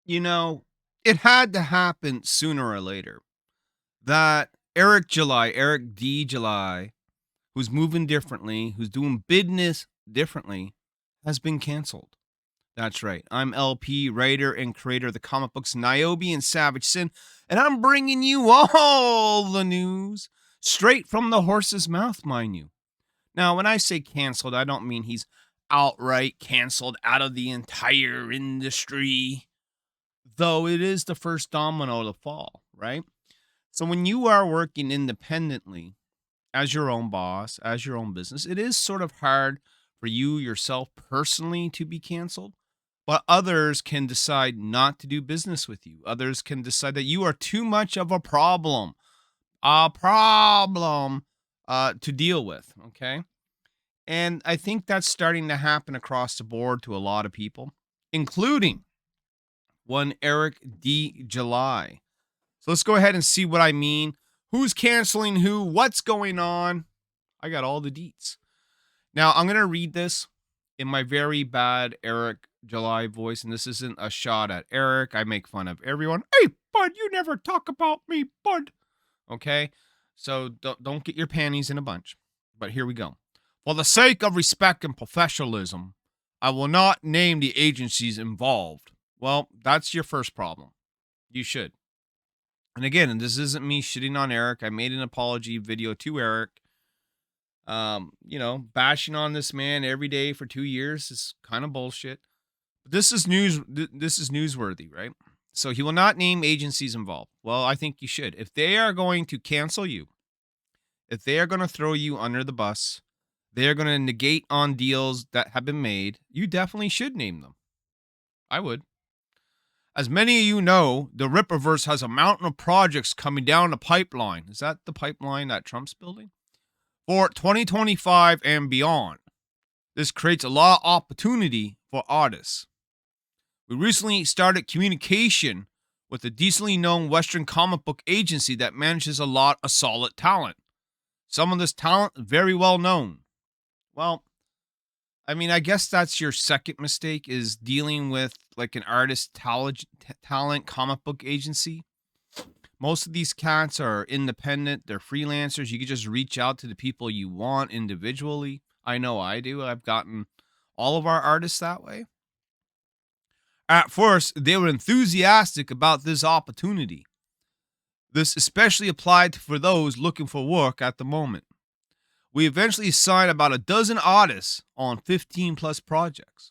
You know, it had to happen sooner or later that Eric D. July, who's moving differently, who's doing business differently, has been canceled. That's right. I'm LP, writer and creator of the comic books Nyobi and Savage Sin, and I'm bringing you all the news straight from the horse's mouth, mind you. Now, when I say canceled, I don't mean he's outright canceled out of the entire industry, though it is the first domino to fall, right? So when you are working independently as your own boss, as your own business, it is sort of hard for you yourself personally to be canceled, but others can decide not to do business with you. Others can decide that you are too much of a problem to deal with. Okay. And I think that's starting to happen across the board to a lot of people, including one Eric D. July. So let's go ahead and see what I mean. Who's canceling who? What's going on? I got all the deets. Now, I'm going to read this in my very bad Eric July voice, and this isn't a shot at Eric. I make fun of everyone. Hey, bud, you never talk about me, bud. Okay? So don't get your panties in a bunch. But here we go. For the sake of respect and professionalism, I will not name the agencies involved. Well, that's your first problem. You should. And again, and this isn't me shitting on Eric. I made an apology video to Eric. Bashing on this man every day for 2 years is kind of bullshit. But this is news. This is newsworthy, right? So he will not name agencies involved. Well, I think you should. If they are going to cancel you, if they are going to throw you under the bus, they are going to negate on deals that have been made, you definitely should name them. I would. As many of you know, the Ripperverse has a mountain of projects coming down the pipeline. Is that the pipeline that Trump's building? For 2025 and beyond. This creates a lot of opportunity for artists. We recently started communication with a decently known Western comic book agency that manages a lot of solid talent. Some of this talent is very well known. Well, I mean, I guess that's your second mistake is dealing with like an artist talent comic book agency. Most of these cats are independent, they're freelancers. You can just reach out to the people you want individually. I know I do. I've gotten all of our artists that way. At first, they were enthusiastic about this opportunity. This especially applied for those looking for work at the moment. We eventually signed about a dozen artists on 15 plus projects.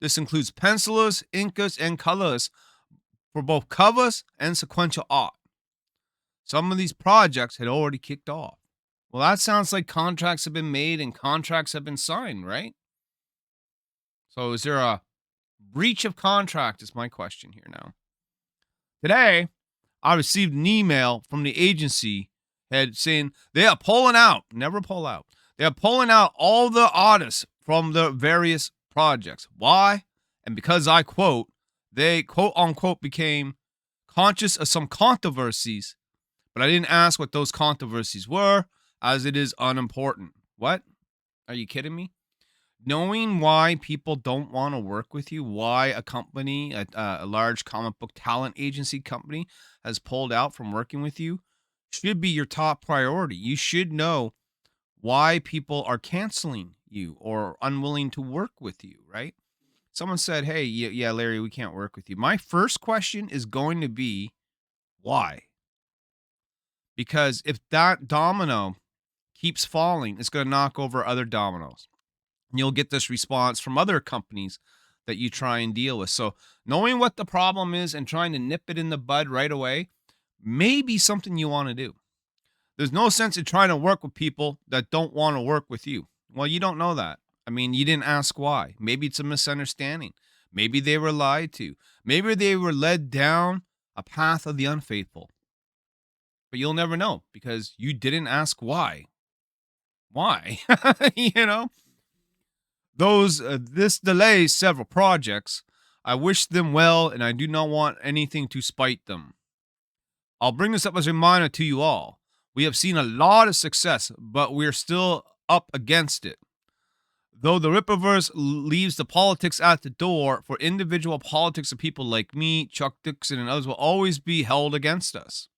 This includes pencilers, inkers, and colors for both covers and sequential art. Some of these projects had already kicked off. Well, that sounds like contracts have been made and contracts have been signed, right? So is there a breach of contract is my question here now. Today, I received an email from the agency head saying they are pulling out, never pull out. They are pulling out all the artists from the various projects. Why? And because I quote, they quote unquote became conscious of some controversies, but I didn't ask what those controversies were, as it is unimportant. What? Are you kidding me? Knowing why people don't want to work with you, why a company, a large comic book talent agency company, has pulled out from working with you, should be your top priority. You should know why people are canceling you or unwilling to work with you, right? Someone said, hey, yeah, Larry, we can't work with you. My first question is going to be, why? Because if that domino keeps falling, it's going to knock over other dominoes. And you'll get this response from other companies that you try and deal with. So knowing what the problem is and trying to nip it in the bud right away may be something you want to do. There's no sense in trying to work with people that don't want to work with you. Well, you don't know that. I mean, you didn't ask why. Maybe it's a misunderstanding. Maybe they were lied to. Maybe they were led down a path of the unfaithful. But you'll never know because you didn't ask why. Why? you know? This delays several projects. I wish them well, and I do not want anything to spite them. I'll bring this up as a reminder to you all. We have seen a lot of success, but we're still up against it. Though the Rippaverse leaves the politics at the door, for individual politics of people like me, Chuck Dixon, and others will always be held against us.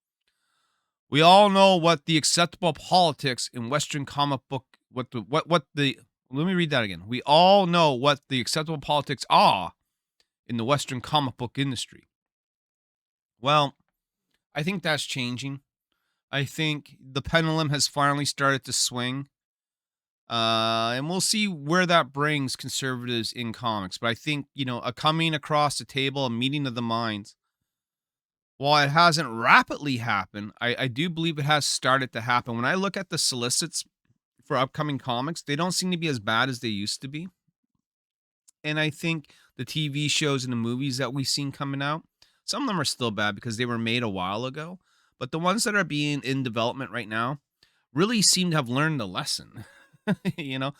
We all know what the acceptable politics in Western comic book let me read that again. We all know what the acceptable politics are in the Western comic book industry. Well, I think that's changing. I think the pendulum has finally started to swing. And we'll see where that brings conservatives in comics. But I think, a coming across the table, a meeting of the minds, while it hasn't rapidly happened, I do believe it has started to happen. When I look at the solicits for upcoming comics, they don't seem to be as bad as they used to be. And I think the TV shows and the movies that we've seen coming out, some of them are still bad because they were made a while ago. But the ones that are being in development right now really seem to have learned the lesson. you know,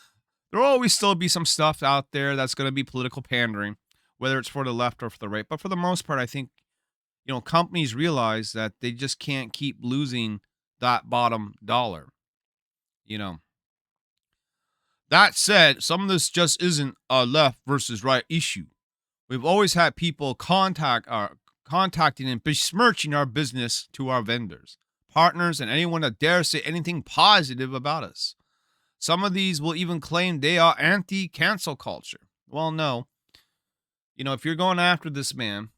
there'll always still be some stuff out there that's going to be political pandering, whether it's for the left or for the right. But for the most part, I think, companies realize that they just can't keep losing that bottom dollar. You know, that said, some of this just isn't a left versus right issue. We've always had people contacting and besmirching our business to our vendors, partners, and anyone that dares say anything positive about us. Some of these will even claim they are anti-cancel culture. Well, no. If you're going after this man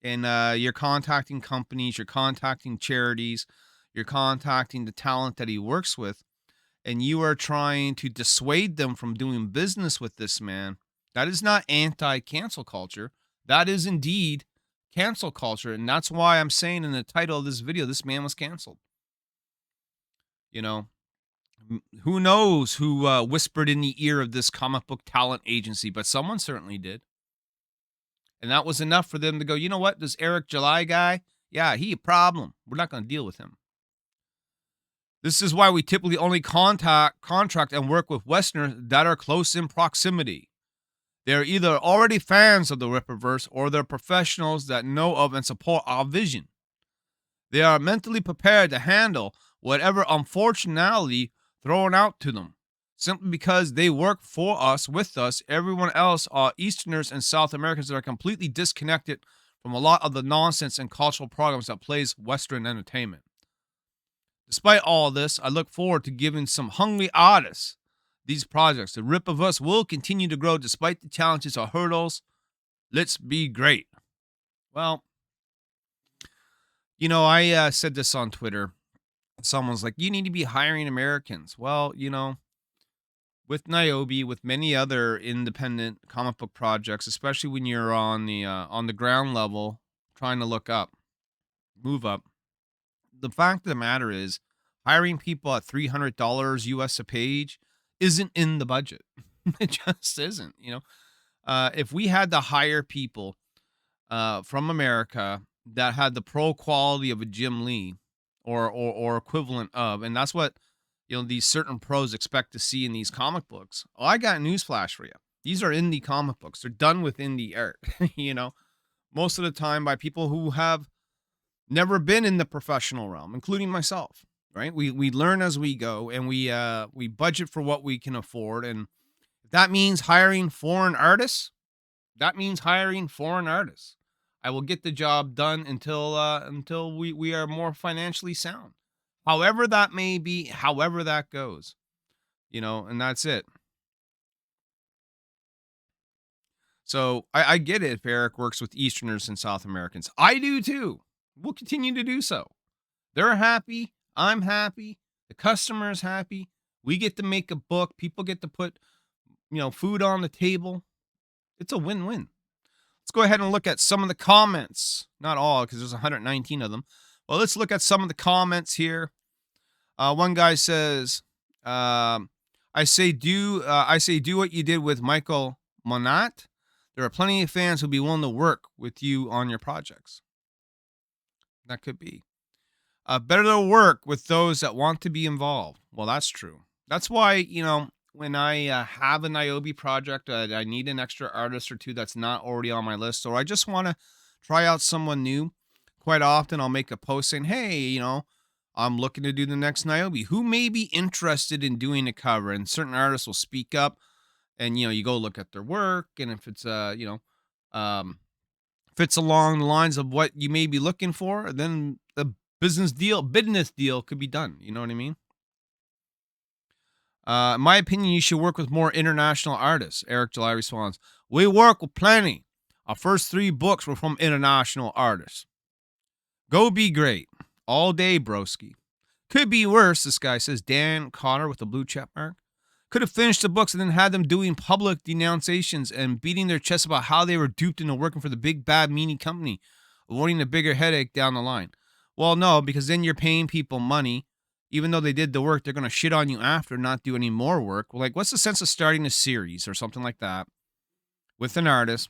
and you're contacting companies, you're contacting charities, you're contacting the talent that he works with, and you are trying to dissuade them from doing business with this man, that is not anti-cancel culture. That is indeed cancel culture. And that's why I'm saying in the title of this video, this man was canceled. Who knows who whispered in the ear of this comic book talent agency, but someone certainly did. And that was enough for them to go, you know what, this Eric July guy, yeah, he a problem. We're not going to deal with him. This is why we typically only contract and work with Westerners that are close in proximity. They're either already fans of the Rippaverse or they're professionals that know of and support our vision. They are mentally prepared to handle whatever unfortunately thrown out to them, simply because they work for us, with us. Everyone else are Easterners and South Americans that are completely disconnected from a lot of the nonsense and cultural programs that plays Western entertainment. Despite all of this, I look forward to giving some hungry artists these projects. The Rippaverse will continue to grow despite the challenges or hurdles. Let's be great. Well, I said this on Twitter. Someone's like, you need to be hiring Americans. Well, with Nyobi, with many other independent comic book projects, especially when you're on the ground level, trying to move up. The fact of the matter is, hiring people at $300 US a page isn't in the budget. It just isn't. If we had to hire people from America that had the pro quality of a Jim Lee or equivalent of, and that's what these certain pros expect to see in these comic books. Oh, I got a newsflash for you. These are indie comic books. They're done with indie art. Most of the time by people who have never been in the professional realm, including myself. Right? We learn as we go, and we budget for what we can afford, and if that means hiring foreign artists, that means hiring foreign artists. I will get the job done until we are more financially sound. However that may be, however that goes, and that's it. So I get it if Eric works with Easterners and South Americans. I do too. We'll continue to do so. They're happy. I'm happy. The customer's happy. We get to make a book. People get to put, food on the table. It's a win-win. Let's go ahead and look at some of the comments. Not all, because there's 119 of them. Well, let's look at some of the comments here. One guy says, I say do what you did with Michael Monat. There are plenty of fans who'll be willing to work with you on your projects. That could be. Better to work with those that want to be involved. Well, that's true. That's why, when I have a Nyobi project, I need an extra artist or two that's not already on my list, or I just want to try out someone new. Quite often, I'll make a post saying, hey, I'm looking to do the next Nyobi. Who may be interested in doing a cover? And certain artists will speak up, and you go look at their work, and if it's um, fits along the lines of what you may be looking for, then the business deal could be done. You know what I mean? In my opinion, you should work with more international artists. Eric July responds, "We work with plenty. Our first 3 books were from international artists. Go be great. All day, broski. Could be worse," this guy says. Dan Connor with the blue check mark. Could have finished the books and then had them doing public denunciations and beating their chests about how they were duped into working for the big, bad, meanie company, avoiding a bigger headache down the line. Well, no, because then you're paying people money. Even though they did the work, they're going to shit on you after, not do any more work. Well, like, what's the sense of starting a series or something like that with an artist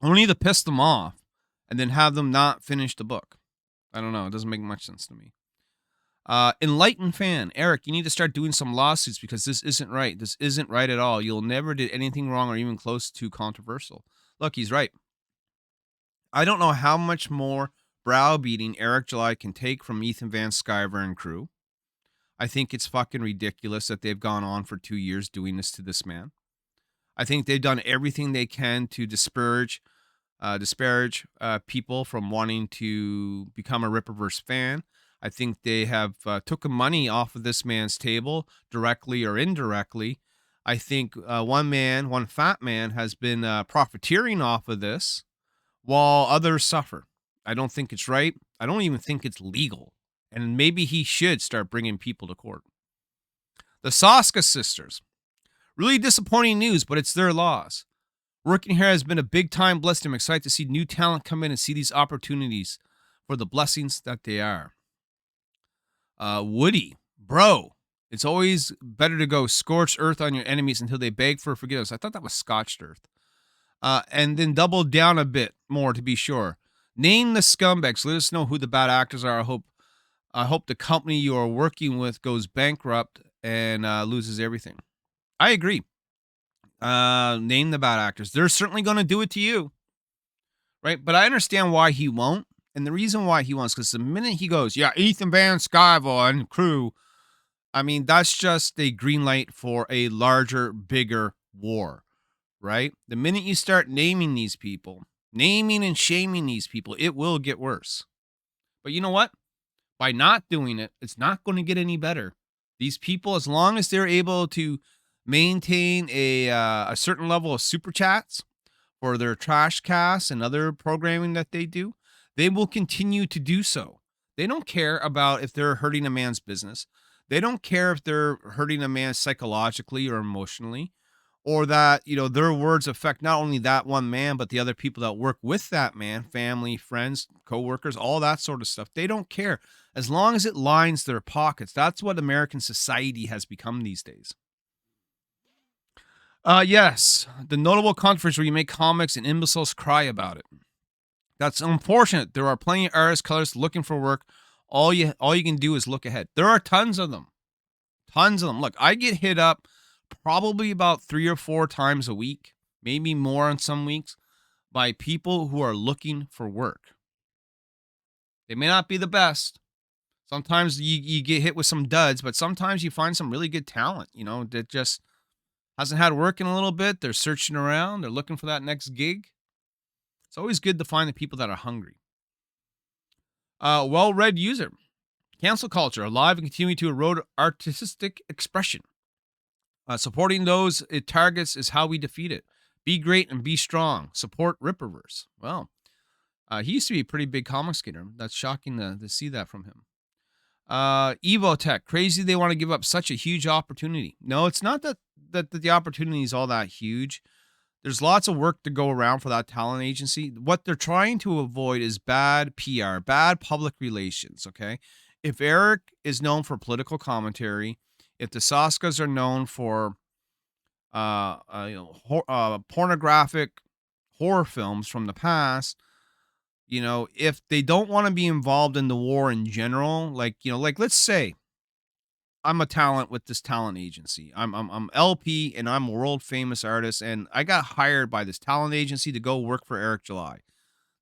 only to piss them off and then have them not finish the book? I don't know. It doesn't make much sense to me. Enlightened fan, Eric, you need to start doing some lawsuits because this isn't right. This isn't right at all. You'll never did anything wrong or even close to controversial. Look, he's right. I don't know how much more browbeating Eric July can take from Ethan Van Sciver and crew. I think it's fucking ridiculous that they've gone on for 2 years doing this to this man. I think they've done everything they can to disparage people from wanting to become a Ripperverse fan. I think they have took money off of this man's table, directly or indirectly. I think one fat man, has been profiteering off of this, while others suffer. I don't think it's right. I don't even think it's legal. And maybe he should start bringing people to court. The Soska sisters. Really disappointing news, but it's their loss. Working here has been a big time blessing. I'm excited to see new talent come in and see these opportunities for the blessings that they are. Woody, bro, it's always better to go scorched earth on your enemies until they beg for forgiveness. I thought that was scorched earth. And then double down a bit more to be sure. Name the scumbags. Let us know who the bad actors are. I hope the company you are working with goes bankrupt and loses everything. I agree. Name the bad actors. They're certainly going to do it to you, right? But I understand why he won't. And the reason why he wants, because the minute he goes, yeah, Ethan Van Sciver and crew, I mean, that's just a green light for a larger, bigger war, right? The minute you start naming these people, naming and shaming these people, it will get worse. But you know what? By not doing it, it's not going to get any better. These people, as long as they're able to maintain a certain level of super chats for their trash casts and other programming that they do, they will continue to do so. They don't care about if they're hurting a man's business. They don't care if they're hurting a man psychologically or emotionally, or that, their words affect not only that one man, but the other people that work with that man, family, friends, coworkers, all that sort of stuff. They don't care as long as it lines their pockets. That's what American society has become these days. Yes, the notable controversy where you make comics and imbeciles cry about it. That's unfortunate. There are plenty of artists, colorists looking for work. All you can do is look ahead. There are tons of them. Tons of them. Look, I get hit up probably about 3 or 4 times a week, maybe more on some weeks, by people who are looking for work. They may not be the best. Sometimes you get hit with some duds, but sometimes you find some really good talent, that just hasn't had work in a little bit. They're searching around. They're looking for that next gig. It's always good to find the people that are hungry. Well-read user. Cancel culture, alive and continuing to erode artistic expression. Supporting those it targets is how we defeat it. Be great and be strong. Support Ripperverse. Well, he used to be a pretty big comic skater. That's shocking to see that from him. Evotech, crazy they want to give up such a huge opportunity. No, it's not that the opportunity is all that huge. There's lots of work to go around for that talent agency. What they're trying to avoid is bad PR, bad public relations, okay? If Eric is known for political commentary, if the Soskas are known for pornographic horror films from the past, if they don't want to be involved in the war in general, like let's say I'm a talent with this talent agency. I'm LP and I'm a world famous artist, and I got hired by this talent agency to go work for Eric July.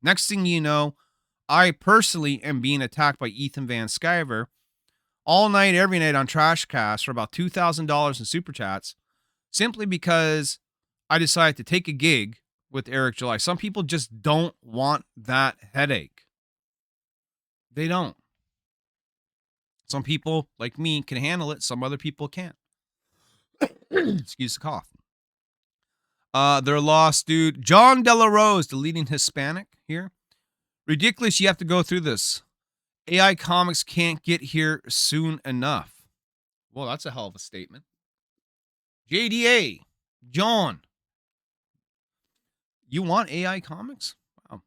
Next thing you know, I personally am being attacked by Ethan Van Sciver all night, every night on Trashcast for about $2,000 in super chats simply because I decided to take a gig with Eric July. Some people just don't want that headache. They don't. Some people, like me, can handle it. Some other people can't. Excuse the cough. They're lost, dude. John Della Rose, the leading Hispanic here. Ridiculous you have to go through this. AI comics can't get here soon enough. Well, that's a hell of a statement. JDA, John. You want AI comics? Wow.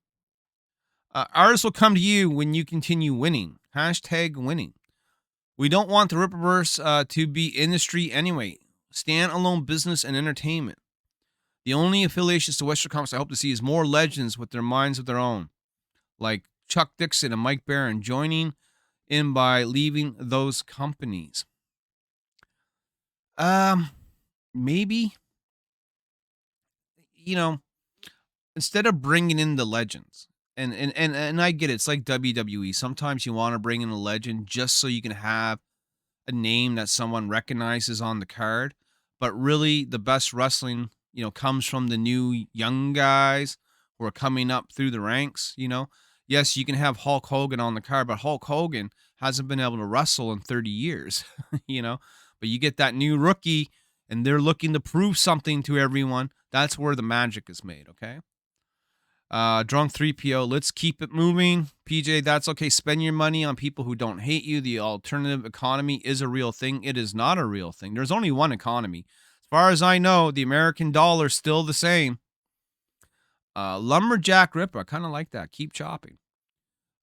Artists will come to you when you continue winning. Hashtag winning. We don't want the Rippaverse to be industry anyway. Stand-alone business and entertainment. The only affiliations to Western Comics I hope to see is more legends with their minds of their own, like Chuck Dixon and Mike Barron joining in by leaving those companies. Maybe, instead of bringing in the legends, and I get it, it's like WWE. Sometimes you want to bring in a legend just so you can have a name that someone recognizes on the card, but really the best wrestling, comes from the new young guys who are coming up through the ranks. Yes, you can have Hulk Hogan on the card, but Hulk Hogan hasn't been able to wrestle in 30 years, but you get that new rookie and they're looking to prove something to everyone. That's where the magic is made. Okay. Drunk 3PO, let's keep it moving. PJ, that's okay. Spend your money on people who don't hate you. The alternative economy is a real thing. It is not a real thing. There's only one economy. As far as I know, the American dollar is still the same. Lumberjack Ripper, I kind of like that. Keep chopping.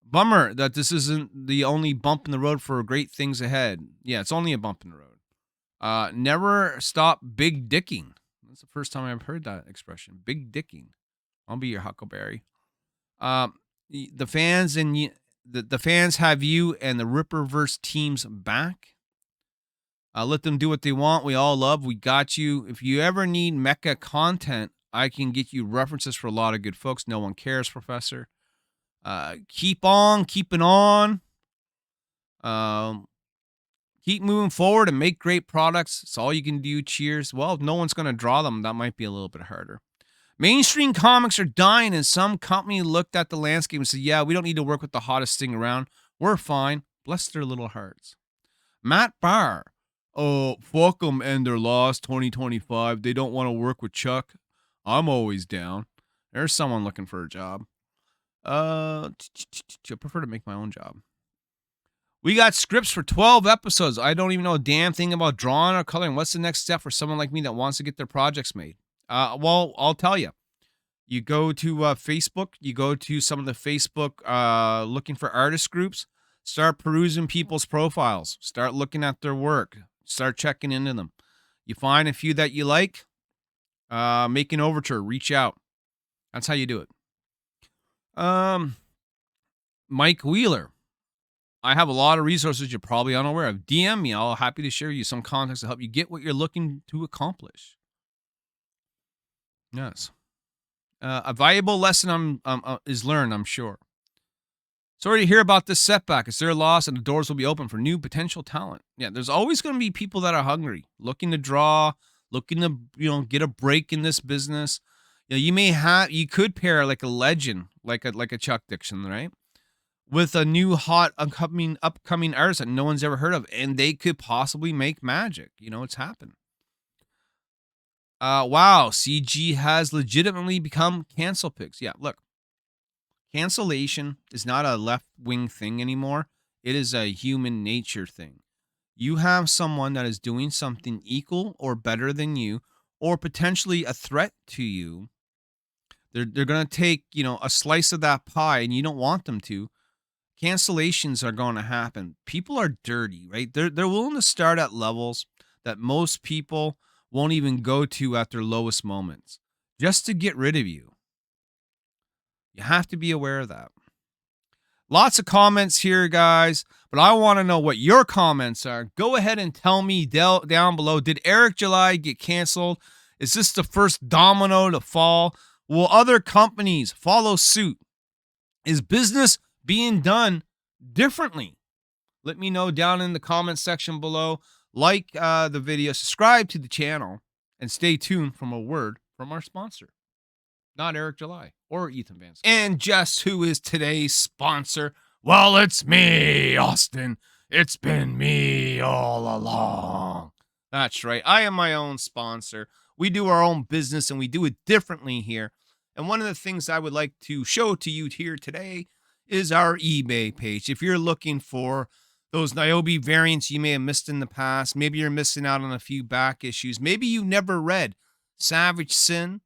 Bummer that this isn't the only bump in the road for great things ahead. Yeah, it's only a bump in the road. Never stop big dicking. That's the first time I've heard that expression. Big dicking. I'll be your Huckleberry. The fans and the fans have you and the Ripperverse teams back. Let them do what they want. We all love. We got you. If you ever need mecha content, I can get you references for a lot of good folks. No one cares, Professor. Keep on keeping on. Keep moving forward and make great products. It's all you can do. Cheers. Well, if no one's going to draw them, that might be a little bit harder. Mainstream comics are dying, and some company looked at the landscape and said, yeah, we don't need to work with the hottest thing around. We're fine. Bless their little hearts. Matt Barr. Oh, fuck them and their loss 2025. They don't want to work with Chuck. I'm always down. There's someone looking for a job. I prefer to make my own job. We got scripts for 12 episodes. I don't even know a damn thing about drawing or coloring. What's the next step for someone like me that wants to get their projects made? Well, I'll tell you. You go to Facebook. You go to some of the Facebook looking for artist groups. Start perusing people's profiles. Start looking at their work. Start checking into them. You find a few that you like. Make an overture. Reach out. That's how you do it. Mike Wheeler. I have a lot of resources you're probably unaware of. DM me. I'll happy to share you some context to help you get what you're looking to accomplish. Yes. A valuable lesson is learned, I'm sure. Sorry to hear about this setback. It's their loss and the doors will be open for new potential talent. Yeah, there's always going to be people that are hungry, looking to draw, looking to, get a break in this business. You could pair like a legend, like a Chuck Dixon, right? With a new hot upcoming artist that no one's ever heard of, and they could possibly make magic. It's happened. Wow, CG has legitimately become cancel pigs. Yeah, look. Cancellation is not a left-wing thing anymore. It is a human nature thing. You have someone that is doing something equal or better than you, or potentially a threat to you. They're going to take, a slice of that pie, and you don't want them to. Cancellations are going to happen. People are dirty, right? They're willing to start at levels that most people won't even go to at their lowest moments just to get rid of you. You have to be aware of that. Lots of comments here, guys, but I want to know what your comments are. Go ahead and tell me down below. Did Eric July get canceled? Is this the first domino to fall? Will other companies follow suit? Is business being done differently? Let me know down in the comment section below. Like the video, subscribe to the channel, and stay tuned from a word from our sponsor. Not Eric July or Ethan Vance. And just who is today's sponsor? Well, it's me, Austin. It's been me all along. That's right. I am my own sponsor. We do our own business and we do it differently here. And one of the things I would like to show to you here today is our eBay page. If you're looking for those Nyobi variants you may have missed in the past, maybe you're missing out on a few back issues, maybe you never read Savage Sin,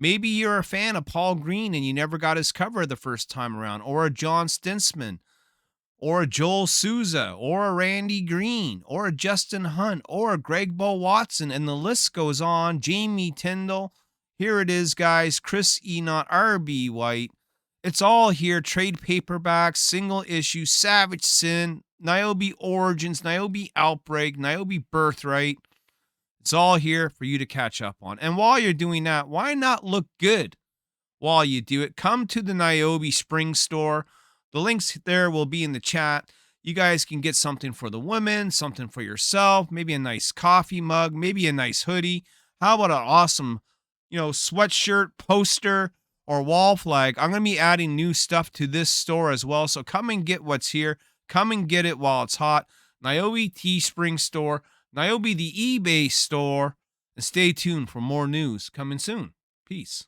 maybe you're a fan of Paul Green and you never got his cover the first time around, or a John Stinsman, or a Joel Souza, or a Randy Green, or a Justin Hunt, or a Greg Bo Watson, and the list goes on. Jamie Tyndall. Here it is, guys. Chris Enoch, R.B. White. It's all here. Trade paperbacks, single issue, Savage Sin, Nyobi Origins, Nyobi Outbreak, Nyobi Birthright. It's all here for you to catch up on. And while you're doing that, why not look good while you do it? Come to the Nyobi Spring Store. The links there will be in the chat. You guys can get something for the women, something for yourself, maybe a nice coffee mug, maybe a nice hoodie. How about an awesome, sweatshirt, poster, or wall flag? I'm going to be adding new stuff to this store as well. So come and get what's here. Come and get it while it's hot. Nyobi Teespring Store, Nyobi the eBay store, and stay tuned for more news coming soon. Peace.